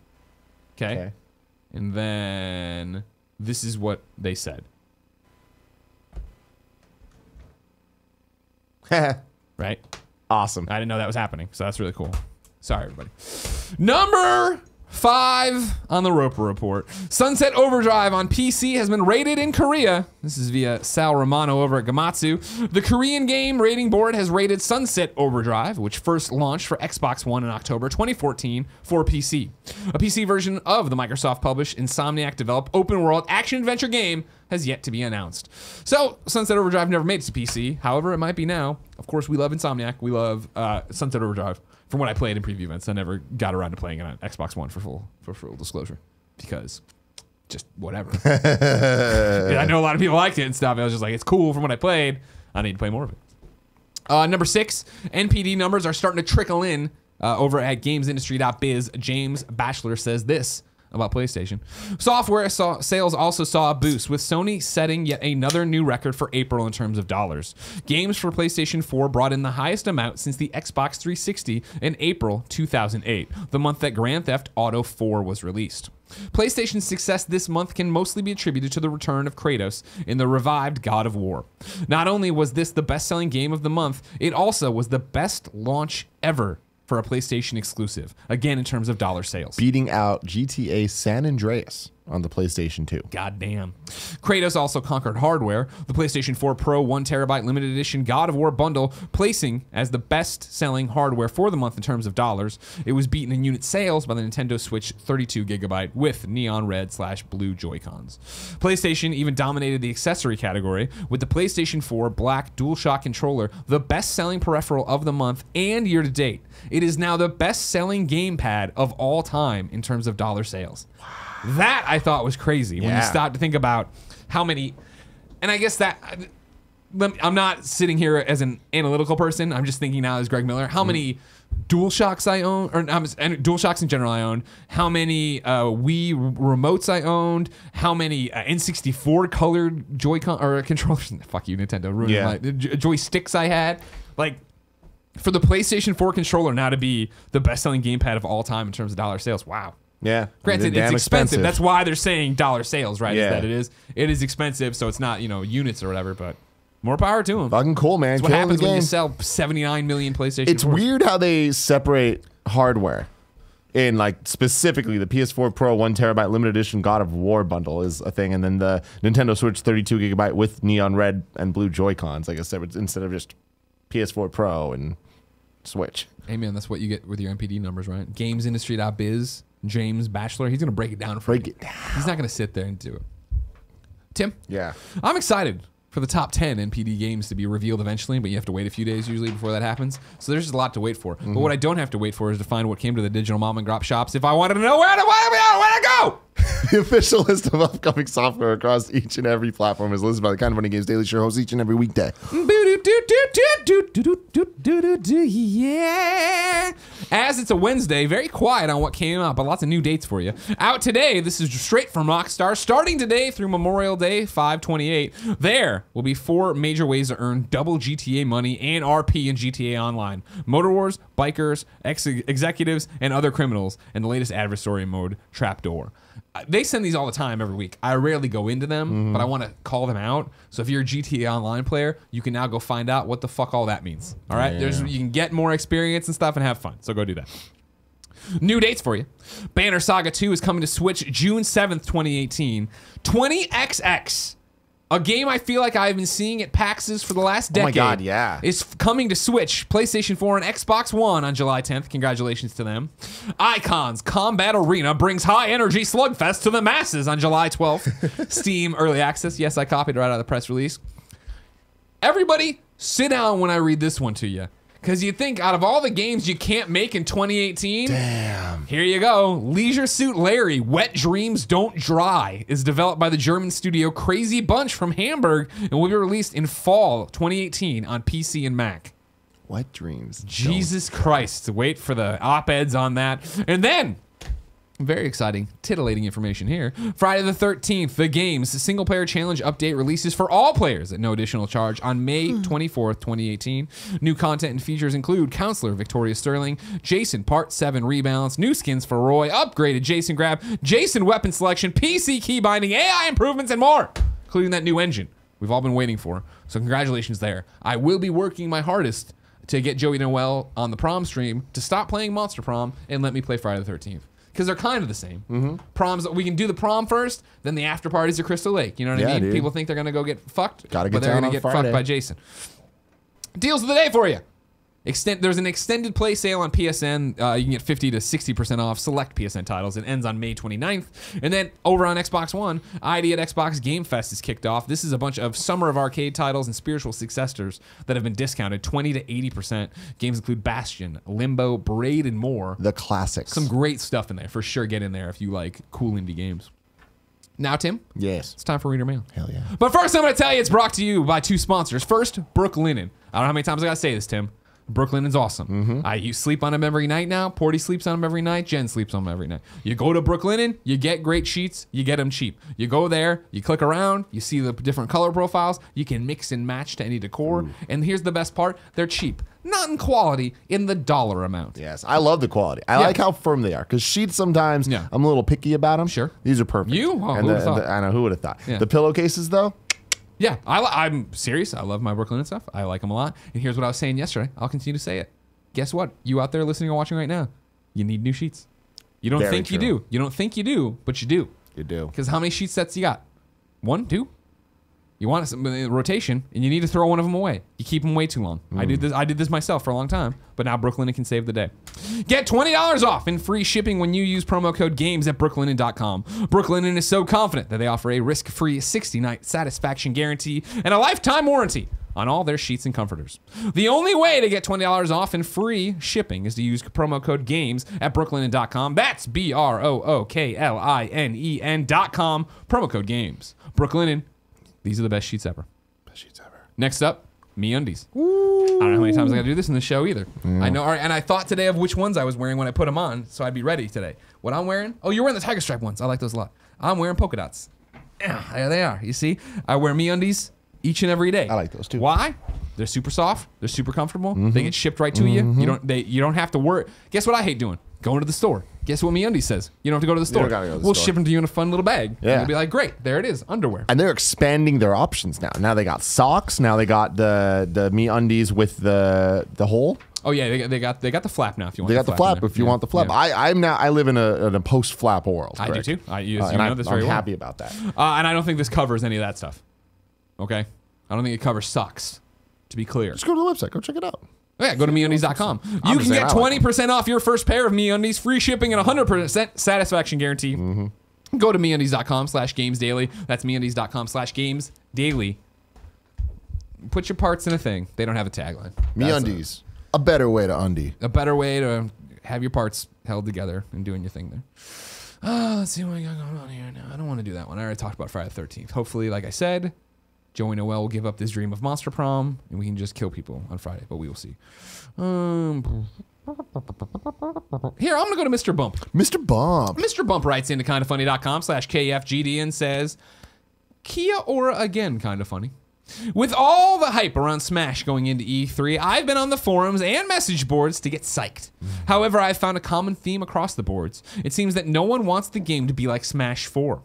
Okay. And then this is what they said. Right? Awesome. I didn't know that was happening, so that's really cool. Sorry, everybody. Number 5 on the Roper Report. Sunset Overdrive on PC has been rated in Korea. This is via Sal Romano over at Gematsu. The Korean game rating board has rated Sunset Overdrive, which first launched for Xbox One in October 2014 for PC. A PC version of the Microsoft-published, Insomniac-developed open-world action-adventure game has yet to be announced. So, Sunset Overdrive never made it to PC. However, it might be now. Of course, we love Insomniac. We love Sunset Overdrive. From what I played in preview events, I never got around to playing it on Xbox One for full disclosure, because just whatever. I know a lot of people liked it and stuff. I was just like, it's cool from what I played. I need to play more of it. Number 6, NPD numbers are starting to trickle in over at gamesindustry.biz. James Batchelor says this about PlayStation. Software sales also saw a boost, with Sony setting yet another new record for April in terms of dollars. Games for PlayStation 4 brought in the highest amount since the Xbox 360 in April 2008, the month that Grand Theft Auto 4 was released. PlayStation's success this month can mostly be attributed to the return of Kratos in the revived God of War. Not only was this the best-selling game of the month, it also was the best launch ever for a PlayStation exclusive, again in terms of dollar sales. Beating out GTA San Andreas on the PlayStation 2. Goddamn. Kratos also conquered hardware. The PlayStation 4 Pro 1TB limited edition God of War bundle, placing as the best-selling hardware for the month in terms of dollars. It was beaten in unit sales by the Nintendo Switch 32GB with neon red/blue Joy-Cons. PlayStation even dominated the accessory category, with the PlayStation 4 Black DualShock controller the best-selling peripheral of the month and year-to-date. It is now the best-selling gamepad of all time in terms of dollar sales. Wow. That I thought was crazy when you stop to think about how many, and I guess that, I'm not sitting here as an analytical person. I'm just thinking now as Greg Miller, how many DualShocks I own, or DualShocks in general I owned, how many Wii remotes I owned, how many N64 colored Joy-Con or controllers, fuck you Nintendo, ruining my joysticks I had. Like, for the PlayStation 4 controller now to be the best-selling gamepad of all time in terms of dollar sales, wow. Yeah. Granted, it's expensive. That's why they're saying dollar sales, right? Yeah. Is that it is expensive, so it's not, units or whatever, but more power to them. Fucking cool, man. That's what happens when you sell 79 million PlayStation 4s. It's weird how they separate hardware. In like specifically the PS4 Pro 1TB limited edition God of War bundle is a thing, and then the Nintendo Switch 32GB with neon red and blue Joy-Cons, like I said, instead of just PS4 Pro and Switch. Hey man, that's what you get with your NPD numbers, right? Gamesindustry.biz. James Batchelor, he's going to break it down for you. He's not going to sit there and do it. Tim? Yeah. I'm excited for the top 10 NPD games to be revealed eventually, but you have to wait a few days usually before that happens. So there's just a lot to wait for. But what I don't have to wait for is to find what came to the digital mom and grop shops if I wanted to know where to go. The official list of upcoming software across each and every platform is listed by the Kind of Funny Games Daily Show host each and every weekday. Yeah. As it's a Wednesday, very quiet on what came out, but lots of new dates for you. Out today, this is straight from Rockstar. Starting today through Memorial Day 5/28, there will be 4 major ways to earn double GTA money and RP in GTA Online: Motor Wars, Bikers, Executives, and Other Criminals, and the latest adversary mode, Trapdoor. They send these all the time every week. I rarely go into them, but I want to call them out. So if you're a GTA Online player, you can now go find out what the fuck all that means. All right? Yeah. You can get more experience and stuff and have fun. So go do that. New dates for you. Banner Saga 2 is coming to Switch June 7th, 2018. 20XX. A game I feel like I've been seeing at PAXs for the last decade. Oh my God, yeah. Is coming to Switch, PlayStation 4, and Xbox One on July 10th. Congratulations to them. Icons Combat Arena brings high-energy slugfest to the masses on July 12th. Steam Early Access. Yes, I copied right out of the press release. Everybody, sit down when I read this one to you. Because you think out of all the games you can't make in 2018, Damn. here you go. Leisure Suit Larry, Wet Dreams Don't Dry is developed by the German studio Crazy Bunch from Hamburg and will be released in fall 2018 on PC and Mac. Wet Dreams. Jesus Christ. Wait for the op-eds on that. And then, very exciting, titillating information here. Friday the 13th, the game's single-player challenge update releases for all players at no additional charge on May 24th, 2018. New content and features include Counselor Victoria Sterling, Jason Part 7 rebalance, new skins for Roy, upgraded Jason grab, Jason weapon selection, PC key binding, AI improvements, and more, including that new engine we've all been waiting for. So congratulations there. I will be working my hardest to get Joey Noel on the prom stream to stop playing Monster Prom and let me play Friday the 13th. Because they're kind of the same. Proms, we can do the prom first, then the after parties at Crystal Lake. You know what I mean? Dude. People think they're going to go get fucked, Gotta but get they're down going to on get Friday. fucked by Jason. Deals of the day for you. There's an extended play sale on PSN. You can get 50 to 60% off select PSN titles. It ends on May 29th. And then over on Xbox One, ID at Xbox Game Fest is kicked off. This is a bunch of Summer of Arcade titles and spiritual successors that have been discounted 20 to 80%. Games include Bastion, Limbo, Braid, and more. The classics. Some great stuff in there. For sure, get in there if you like cool indie games. Now, Tim, Yes. it's time for Reader Mail. Hell yeah. But first, I'm going to tell you it's brought to you by two sponsors. First, Brooklinen. I don't know how many times I got to say this, Tim. Brooklinen's awesome. You sleep on them every night now. Porty sleeps on them every night. Jen sleeps on them every night. You go to Brooklinen, you get great sheets, you get them cheap. You go there, you click around, you see the different color profiles, you can mix and match to any decor. And here's the best part, they're cheap. Not in quality, in the dollar amount. Yes, I love the quality. I like how firm they are. Because sheets sometimes, I'm a little picky about them. Sure. These are perfect. You? Oh, and who would've thought? I know, who would have thought? Yeah. The pillowcases, though? Yeah, I'm serious. I love my Brooklinen stuff. I like them a lot. And here's what I was saying yesterday. I'll continue to say it. Guess what? You out there listening or watching right now, you need new sheets. You don't think you do. You don't think you do, but you do. You do. Because how many sheet sets you got? 1, 2? You want a rotation, and you need to throw one of them away. You keep them way too long. I did this myself for a long time, but now Brooklinen can save the day. Get $20 off and free shipping when you use promo code GAMES at brooklinen.com. Brooklinen is so confident that they offer a risk-free 60-night satisfaction guarantee and a lifetime warranty on all their sheets and comforters. The only way to get $20 off and free shipping is to use promo code GAMES at brooklinen.com. That's BROOKLINEN.com. Promo code GAMES. Brooklinen. These are the best sheets ever. Best sheets ever. Next up, MeUndies. I don't know how many times I got to do this in the show either. I know, and I thought today of which ones I was wearing when I put them on, so I'd be ready today. What I'm wearing? Oh, you're wearing the tiger stripe ones. I like those a lot. I'm wearing polka dots. Yeah, there they are. You see? I wear MeUndies each and every day. I like those too. Why? They're super soft. They're super comfortable. They get shipped right to you. You don't have to worry. Guess what I hate doing? Going to the store. Guess what MeUndies says? You don't have to go to the store. don't gotta go to the We'll store. ship them to you in a fun little bag. Yeah. And you'll be like, great, there it is, underwear. And they're expanding their options now. Now they got socks. Now they got the MeUndies with the hole. Oh yeah, they got the flap now. If you want, They got the flap if you want the flap. Yeah. I live in a post flap world. I do Greg. too. You And know this very I'm well. happy about that. And I don't think this covers any of that stuff. Okay, I don't think it covers socks. To be clear. Just go to the website. Go check it out. Oh, yeah, go to MeUndies.com. You can just saying, get I like 20% off your first pair of MeUndies, free shipping, and 100% satisfaction guarantee. Go to MeUndies.com/GamesDaily. That's MeUndies.com/GamesDaily. Put your parts in a thing. They don't have a tagline. MeUndies. A better way to undie. A better way to have your parts held together and doing your thing there. Let's see what we got going on here now. I don't want to do that one. I already talked about Friday the 13th. Hopefully, like I said, Joey Noel will give up this dream of Monster Prom, and we can just kill people on Friday, but we will see. Here, I'm going to go to Mr. Bump. Mr. Bump. Mr. Bump writes into kindafunny.com/KFGD and says, Kia Ora again, kinda funny. With all the hype around Smash going into E3, I've been on the forums and message boards to get psyched. However, I've found a common theme across the boards. It seems that no one wants the game to be like Smash 4.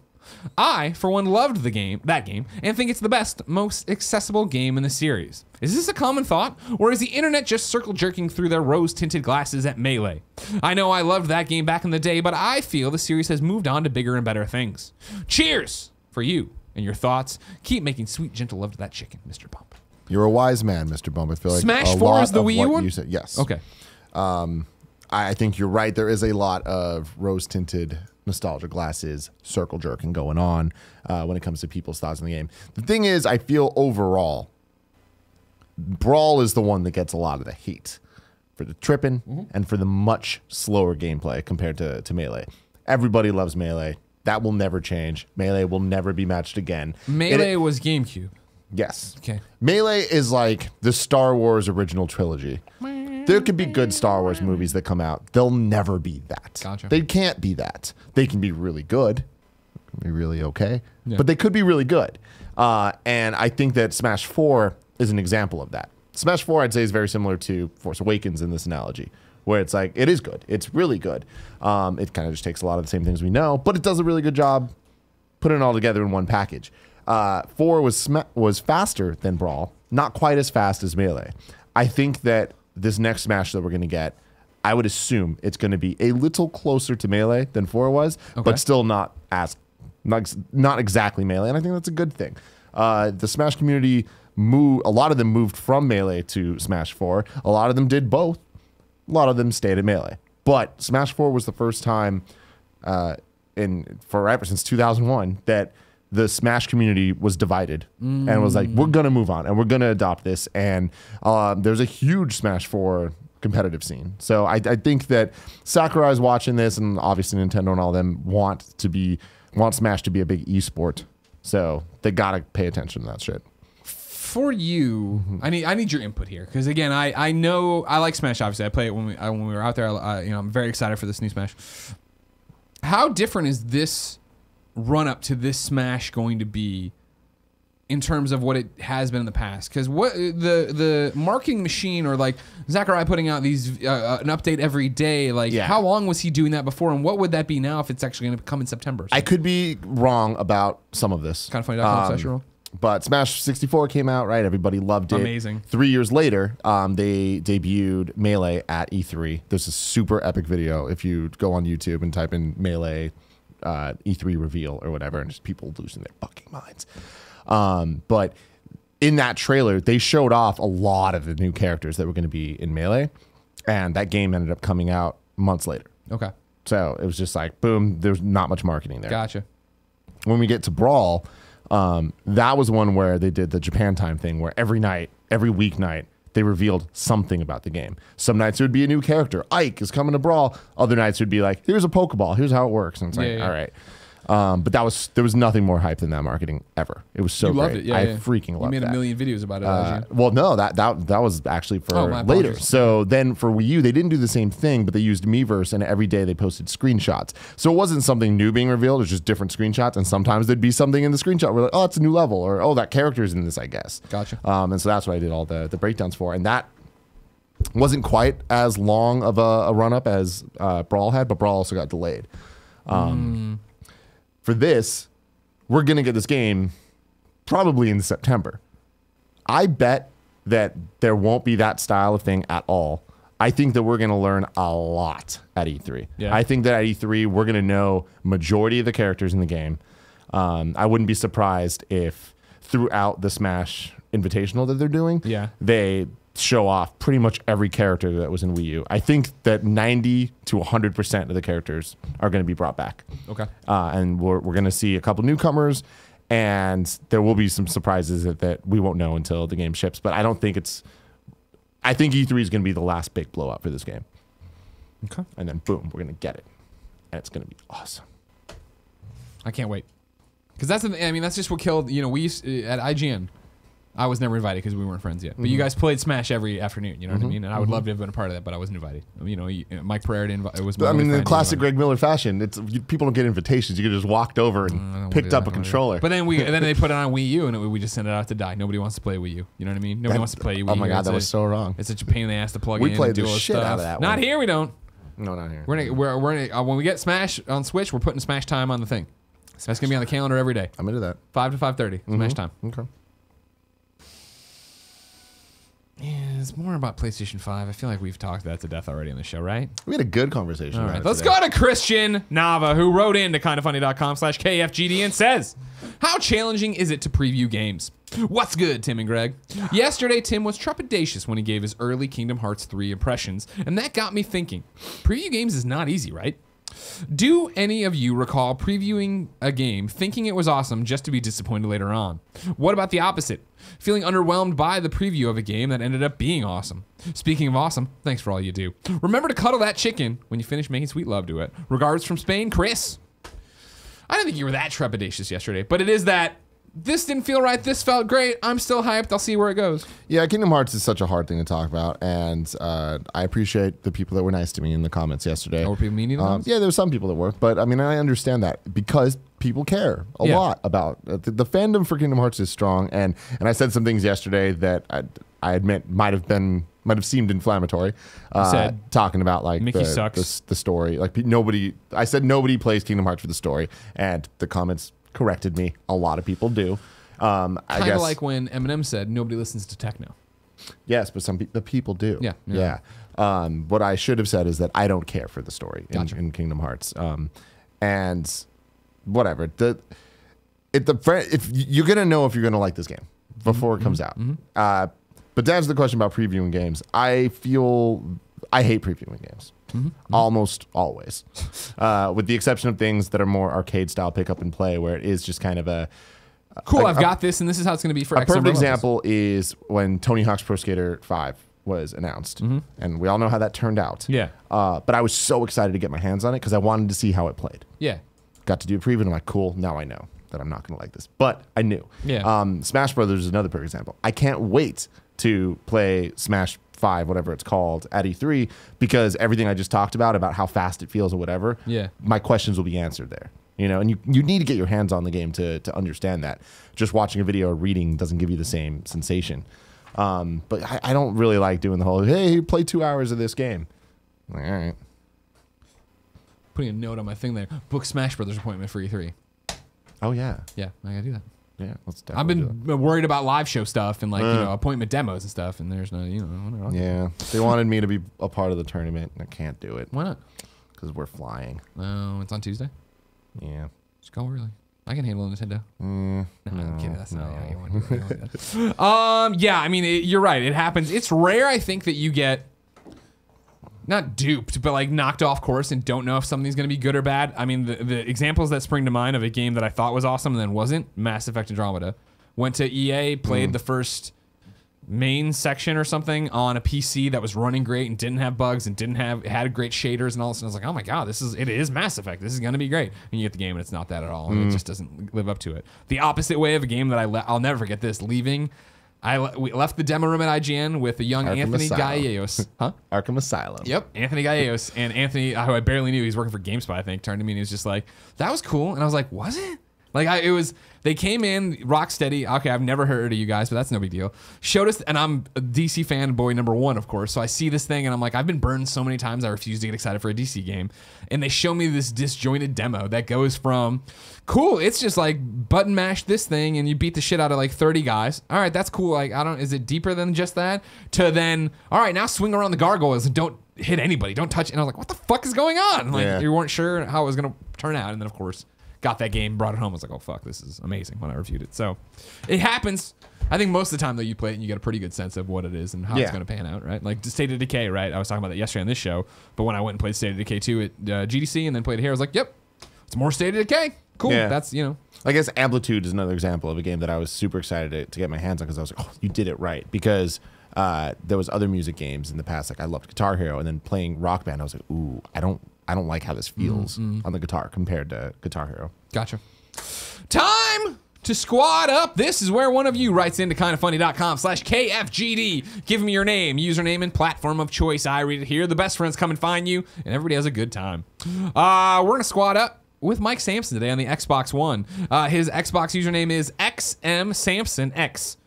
I, for one, loved that game, and think it's the best, most accessible game in the series. Is this a common thought, or is the internet just circle-jerking through their rose-tinted glasses at Melee? I know I loved that game back in the day, but I feel the series has moved on to bigger and better things. Cheers for you and your thoughts. Keep making sweet, gentle love to that chicken, Mr. Bump. You're a wise man, Mr. Bump. I feel like Smash a 4 lot is the of Wii U what one? you said. Yes. Okay. I think you're right. There is a lot of rose-tinted nostalgia glasses, circle jerking going on when it comes to people's thoughts on the game. The thing is, I feel overall, Brawl is the one that gets a lot of the hate for the tripping and for the much slower gameplay compared to Melee. Everybody loves Melee. That will never change. Melee will never be matched again. Melee was GameCube. Yes. Okay. Melee is like the Star Wars original trilogy. There could be good Star Wars movies that come out. They'll never be that. Gotcha. They can't be that. They can be really good, be really okay, but they could be really good. And I think that Smash 4 is an example of that. Smash 4, I'd say, is very similar to Force Awakens in this analogy, where it's like, it is good. It's really good. It kind of just takes a lot of the same things we know, but it does a really good job putting it all together in one package. 4 was faster than Brawl, not quite as fast as Melee. I think that this next Smash that we're going to get, I would assume it's going to be a little closer to Melee than 4 was, but still not exactly Melee, and I think that's a good thing. The Smash community a lot of them moved from Melee to Smash 4. A lot of them did both. A lot of them stayed at Melee. But Smash 4 was the first time in forever, since 2001, that the Smash community was divided and was like, we're going to move on and we're going to adopt this. And there's a huge Smash 4 competitive scene. So I think that Sakurai's watching this, and obviously Nintendo and all them want Smash to be a big esport. So they got to pay attention to that shit. For you, I need your input here, because again, I know I like Smash. Obviously, I play it when we were out there. I'm very excited for this new Smash. How different is this run up to this Smash going to be in terms of what it has been in the past? Because what the marketing machine, or like Sakurai putting out these an update every day, like how long was he doing that before, and what would that be now if it's actually going to come in September? I could be wrong about some of this. Kindoffunny.com/roll. But Smash 64 came out, right? Everybody loved it. Amazing. 3 years later, they debuted Melee at E3. There's a super epic video if you go on YouTube and type in Melee E3 reveal or whatever, and just people losing their fucking minds. But in that trailer, they showed off a lot of the new characters that were going to be in Melee, and that game ended up coming out months later. Okay. So it was just like, boom, there's not much marketing there. Gotcha. When we get to Brawl, that was one where they did the Japan time thing, where every weeknight, they revealed something about the game. Some nights it would be a new character. Ike is coming to Brawl. Other nights it would be like, here's a Pokeball. Here's how it works. And it's like, all right. But there was nothing more hype than that marketing ever. It was so great. Loved it. Yeah, I freaking loved it. You made a million videos about it. Well, no, that was actually for later. So then for Wii U, they didn't do the same thing, but they used Miiverse, and every day they posted screenshots. So it wasn't something new being revealed. It was just different screenshots, and sometimes there'd be something in the screenshot where like, oh, it's a new level, or oh, that character's in this, I guess. Gotcha. And so that's what I did all the breakdowns for, and that wasn't quite as long of a run-up as Brawl had, but Brawl also got delayed. For this, we're going to get this game probably in September. I bet that there won't be that style of thing at all. I think that we're going to learn a lot at E3. Yeah. I think that at E3, we're going to know majority of the characters in the game. I wouldn't be surprised if throughout the Smash Invitational that they're doing, they show off pretty much every character that was in Wii U. I think that 90 to 100% of the characters are going to be brought back. Okay. And we're going to see a couple newcomers, and there will be some surprises that we won't know until the game ships. But I don't think I think E3 is going to be the last big blowout for this game. Okay. And then boom, we're going to get it. And it's going to be awesome. I can't wait. Because that's just what killed, we used at IGN. I was never invited because we weren't friends yet. But you guys played Smash every afternoon, you know what I mean? And I would love to have been a part of that, but I wasn't invited. Mike Pereira was my in the classic Greg Miller fashion, people don't get invitations. You could just walked over and picked up a controller. But then they put it on Wii U, and we just sent it out to die. Nobody wants to play Wii U. You know what I mean? Nobody wants to play Wii U. Oh my God, that was so wrong. It's such a pain in the ass to plug in. We played the shit out of that one. Not here, we don't. No, not here. We're gonna when we get Smash on Switch, we're putting Smash time on the thing. That's going to be on the calendar every day. I'm into that. 5 to 5:30, Smash time. Okay. Yeah, it's more about PlayStation 5. I feel like we've talked that to death already on the show, right? We had a good conversation. All right, let's go to Christian Nava, who wrote into kindoffunny.com/KFGD and says, how challenging is it to preview games? What's good, Tim and Greg? Yesterday, Tim was trepidatious when he gave his early Kingdom Hearts 3 impressions, and that got me thinking. Preview games is not easy, right? Do any of you recall previewing a game thinking it was awesome just to be disappointed later on? What about the opposite? Feeling underwhelmed by the preview of a game that ended up being awesome. Speaking of awesome, thanks for all you do. Remember to cuddle that chicken when you finish making sweet love to it. Regards from Spain, Chris. I didn't think you were that trepidatious yesterday, but it is that this didn't feel right. This felt great. I'm still hyped. I'll see where it goes. Yeah, Kingdom Hearts is such a hard thing to talk about, and I appreciate the people that were nice to me in the comments yesterday. Oh, were people mean to you? Yeah, there were some people that were, but I mean, I understand that because people care a lot about the fandom for Kingdom Hearts is strong, and I said some things yesterday that I admit might have seemed inflammatory. Talking about like Mickey sucks. The story, like nobody. I said nobody plays Kingdom Hearts for the story, and the comments corrected me. A lot of people do. I guess like when Eminem said nobody listens to techno. Yes, but the people do. Yeah. What I should have said is that I don't care for the story in Kingdom Hearts. And whatever. If you're gonna know if you're gonna like this game before it comes out. But to answer the question about previewing games, I hate previewing games. Almost always, with the exception of things that are more arcade style pick up and play, where it is just kind of a cool. I've got this, and this is how it's going to be for. A perfect example is when Tony Hawk's Pro Skater 5 was announced, and we all know how that turned out. Yeah. But I was so excited to get my hands on it because I wanted to see how it played. Yeah. Got to do a preview, and I'm like, cool. Now I know that I'm not going to like this, but I knew. Yeah. Smash Brothers is another perfect example. I can't wait to play Smash 5, whatever it's called, at E3, because everything I just talked about how fast it feels or whatever, my questions will be answered there. You know, and you need to get your hands on the game to understand that. Just watching a video or reading doesn't give you the same sensation. But I don't really like doing the whole, hey, play 2 hours of this game. Like, all right. Putting a note on my thing there. Book Smash Brothers appointment for E3. Oh, yeah. Yeah, I gotta do that. Yeah, let's I've been worried about live show stuff and like appointment demos and stuff, and there's no whatever. Yeah, they wanted me to be a part of the tournament, and I can't do it. Why not? Because we're flying. Oh, it's on Tuesday. Yeah, just go early. I can handle Nintendo. No, I'm kidding. That's not how you want to do it. Yeah, I mean, you're right. It happens. It's rare, I think, that you get not duped, but like knocked off course and don't know if something's going to be good or bad. I mean, the examples that spring to mind of a game that I thought was awesome and then wasn't, Mass Effect Andromeda. Went to EA, played the first main section or something on a PC that was running great and didn't have bugs and it had great shaders and all this. And I was like, oh my God, it is Mass Effect. This is going to be great. And you get the game and it's not that at all. And it just doesn't live up to it. The opposite way of a game that I'll never forget this, leaving. We left the demo room at IGN with a young Anthony Gallegos. Huh? Arkham Asylum. Yep, Anthony Gallegos. And Anthony, who I barely knew, he's working for GameSpot, I think, turned to me and he was just like, that was cool. And I was like, was it? Like, they came in, rock steady. Okay, I've never heard of you guys, but that's no big deal. Showed us, and I'm a DC fanboy number one, of course. So I see this thing, and I'm like, I've been burned so many times, I refuse to get excited for a DC game. And they show me this disjointed demo that goes from, cool, it's just like button mash this thing, and you beat the shit out of like 30 guys. All right, that's cool. Like, is it deeper than just that? To then, all right, now swing around the gargoyles and don't hit anybody, don't touch. And I was like, what the fuck is going on? Like, you weren't sure how it was gonna turn out, and then of course, got that game, brought it home. I was like, oh, fuck, this is amazing when I reviewed it. So it happens. I think most of the time, though, you play it and you get a pretty good sense of what it is and how it's going to pan out, right? Like State of Decay, right? I was talking about that yesterday on this show. But when I went and played State of Decay 2 at GDC and then played it here, I was like, yep, it's more State of Decay. Cool. Yeah. That's, I guess Amplitude is another example of a game that I was super excited to get my hands on because I was like, oh, you did it right. Because there was other music games in the past. Like I loved Guitar Hero, and then playing Rock Band, I was like, ooh, I don't like how this feels on the guitar compared to Guitar Hero. Gotcha. Time to squad up. This is where one of you writes into kindoffunny.com/KFGD. Give me your name, username, and platform of choice. I read it here. The best friends come and find you, and everybody has a good time. We're going to squad up with Mike Samson today on the Xbox One. His Xbox username is xmsamsonx.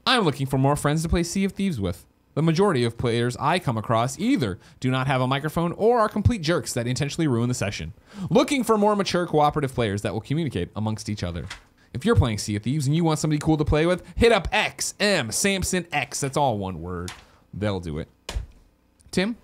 I'm looking for more friends to play Sea of Thieves with. The majority of players I come across either do not have a microphone or are complete jerks that intentionally ruin the session. Looking for more mature cooperative players that will communicate amongst each other. If you're playing Sea of Thieves and you want somebody cool to play with, hit up xmsamsonx. That's all one word. They'll do it. Tim,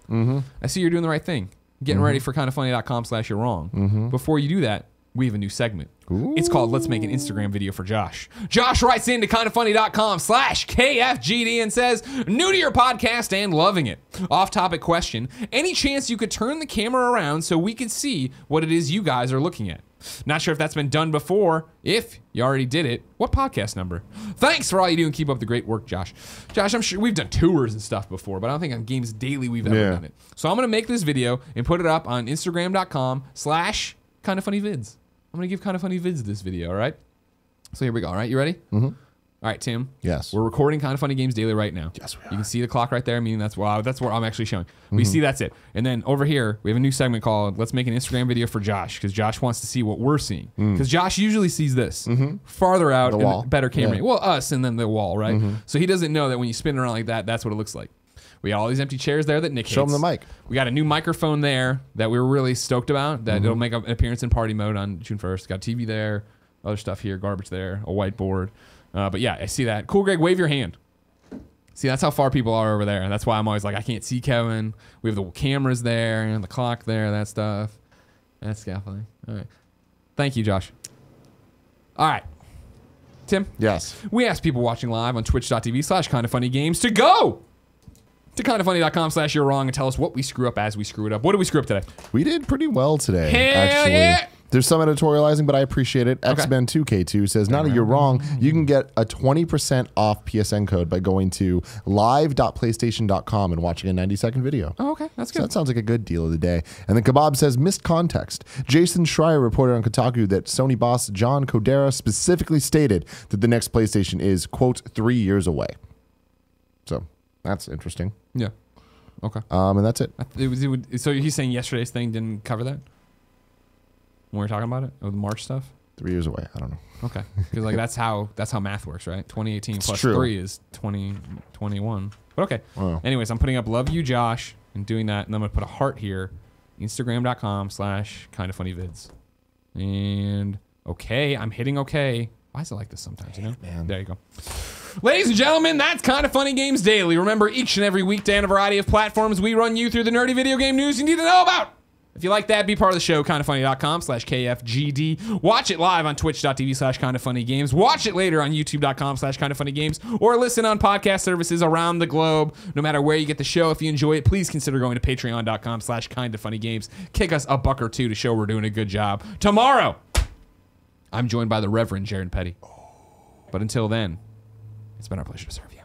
I see you're doing the right thing. Getting ready for kindoffunny.com/you're wrong. Before you do that, we have a new segment. Ooh. It's called Let's Make an Instagram Video for Josh. Josh writes into kindafunny.com/KFGD and says, new to your podcast and loving it. Off-topic question. Any chance you could turn the camera around so we could see what it is you guys are looking at? Not sure if that's been done before. If you already did it, what podcast number? Thanks for all you do and keep up the great work, Josh. Josh, I'm sure we've done tours and stuff before, but I don't think on Games Daily we've ever done it. So I'm going to make this video and put it up on Instagram.com/kindafunnyvids. I'm going to give Kinda Funny Vids this video, all right? So here we go, all right? You ready? Mm-hmm. All right, Tim. Yes. We're recording Kinda Funny Games Daily right now. Yes, we are. You can see the clock right there, meaning that's where I'm actually showing. We see that's it. And then over here, we have a new segment called Let's Make an Instagram Video for Josh, because Josh wants to see what we're seeing. Because Josh usually sees this farther out and better camera. Yeah. Well, us and then the wall, right? So he doesn't know that when you spin it around like that, that's what it looks like. We got all these empty chairs there that Nick hates. Show him the mic. We got a new microphone there that we were really stoked about. That it'll make an appearance in party mode on June 1st. Got TV there, other stuff here, garbage there, a whiteboard. But yeah, I see that. Cool, Greg, wave your hand. See, that's how far people are over there. That's why I'm always like, I can't see Kevin. We have the cameras there and the clock there, that stuff. That's scaffolding. All right. Thank you, Josh. All right. Tim? Yes. We asked people watching live on twitch.tv/kindafunnygames to go to kindafunny.com/you're wrong and tell us what we screw up as we screw it up. What did we screw up today? We did pretty well today. Hell actually. yeah. There's some editorializing, but I appreciate it. Okay. Xmen2K2 says, now that you're wrong, you can get a 20% off PSN code by going to live.playstation.com and watching a 90-second video. Oh, okay. That's good. So that sounds like a good deal of the day. And then Kebab says, missed context. Jason Schreier reported on Kotaku that Sony boss John Codera specifically stated that the next PlayStation is, quote, 3 years away. So that's interesting. Yeah. Okay. And that's it. So he's saying yesterday's thing didn't cover that? When we were talking about it? With the March stuff? 3 years away. I don't know. Okay. Because like that's how math works, right? 2018 It's plus true. 3 is 2021. But okay. Wow. Anyways, I'm putting up love you, Josh, and doing that, and I'm gonna put a heart here. Instagram.com/kindafunnyvids. And okay, I'm hitting okay. Why is it like this sometimes, you know? Man. There you go. Ladies and gentlemen, that's Kinda Funny Games Daily. Remember, each and every weekday on a variety of platforms, we run you through the nerdy video game news you need to know about. If you like that, be part of the show, kindafunny.com/KFGD. Watch it live on twitch.tv/kindafunnygames. Watch it later on youtube.com/kindafunnygames, or listen on podcast services around the globe. No matter where you get the show, if you enjoy it, please consider going to patreon.com/kindafunnygames. Kick us $1 or $2 to show we're doing a good job. Tomorrow, I'm joined by the Reverend Jared Petty. But until then, it's been our pleasure to serve you.